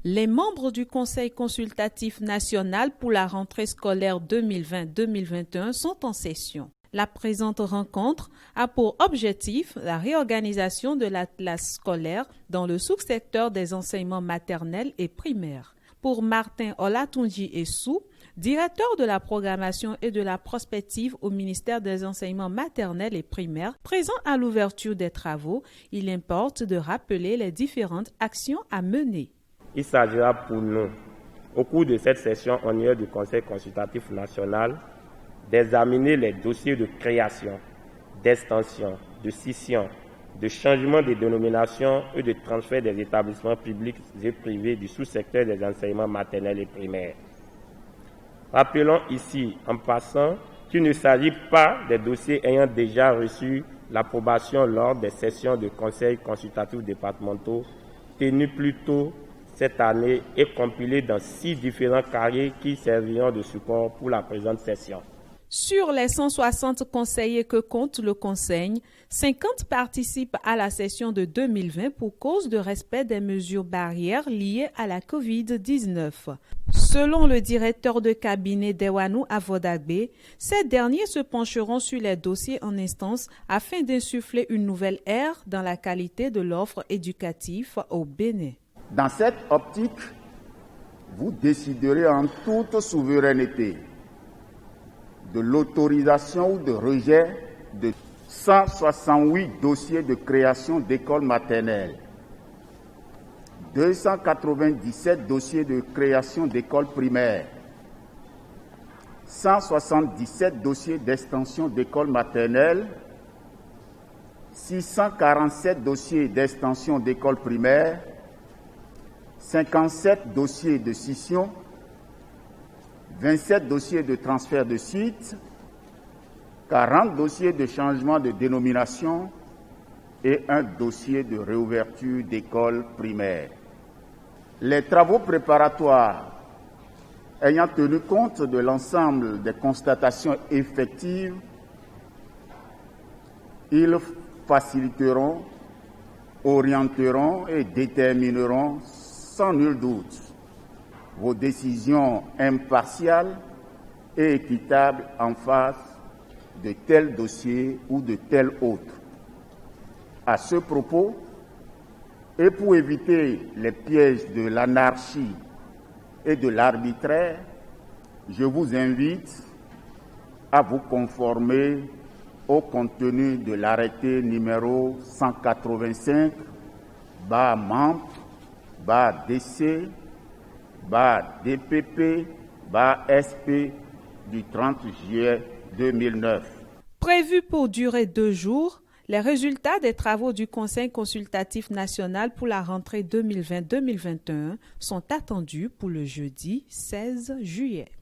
Les membres du Conseil consultatif national pour la rentrée scolaire 2020-2021 sont en session. La présente rencontre a pour objectif la réorganisation de l'atlas scolaire dans le sous-secteur des enseignements maternels et primaires. Pour Martin Olatunji Essou, directeur de la programmation et de la prospective au ministère des enseignements maternels et primaires, présent à l'ouverture des travaux, il importe de rappeler les différentes actions à mener. Il s'agira pour nous, au cours de cette session annuelle du Conseil consultatif national, d'examiner les dossiers de création, d'extension, de scission, de changement de dénomination et de transfert des établissements publics et privés du sous-secteur des enseignements maternels et primaires. Rappelons ici, en passant, qu'il ne s'agit pas des dossiers ayant déjà reçu l'approbation lors des sessions de conseils consultatifs départementaux tenues plus tôt cette année et compilés dans 6 différents cahiers qui serviront de support pour la présente session. Sur les 160 conseillers que compte le Conseil, 50 participent à la session de 2020 pour cause de respect des mesures barrières liées à la COVID-19. Selon le directeur de cabinet d'Ewanou Avodagbe, ces derniers se pencheront sur les dossiers en instance afin d'insuffler une nouvelle ère dans la qualité de l'offre éducative au Bénin. Dans cette optique, vous déciderez en toute souveraineté de l'autorisation ou de rejet de 168 dossiers de création d'écoles maternelles, 297 dossiers de création d'écoles primaires, 177 dossiers d'extension d'écoles maternelles, 647 dossiers d'extension d'écoles primaires, 57 dossiers de scission, 27 dossiers de transfert de site, 40 dossiers de changement de dénomination et un dossier de réouverture d'écoles primaires. Les travaux préparatoires ayant tenu compte de l'ensemble des constatations effectives, ils faciliteront, orienteront et détermineront sans nul doute vos décisions impartiales et équitables en face de tel dossier ou de tel autre. À ce propos, et pour éviter les pièges de l'anarchie et de l'arbitraire, je vous invite à vous conformer au contenu de l'arrêté numéro 185/MAMP/DC DPP/SP du 30 juillet 2009. Prévu pour durer 2 jours, les résultats des travaux du Conseil consultatif national pour la rentrée 2020-2021 sont attendus pour le jeudi 16 juillet.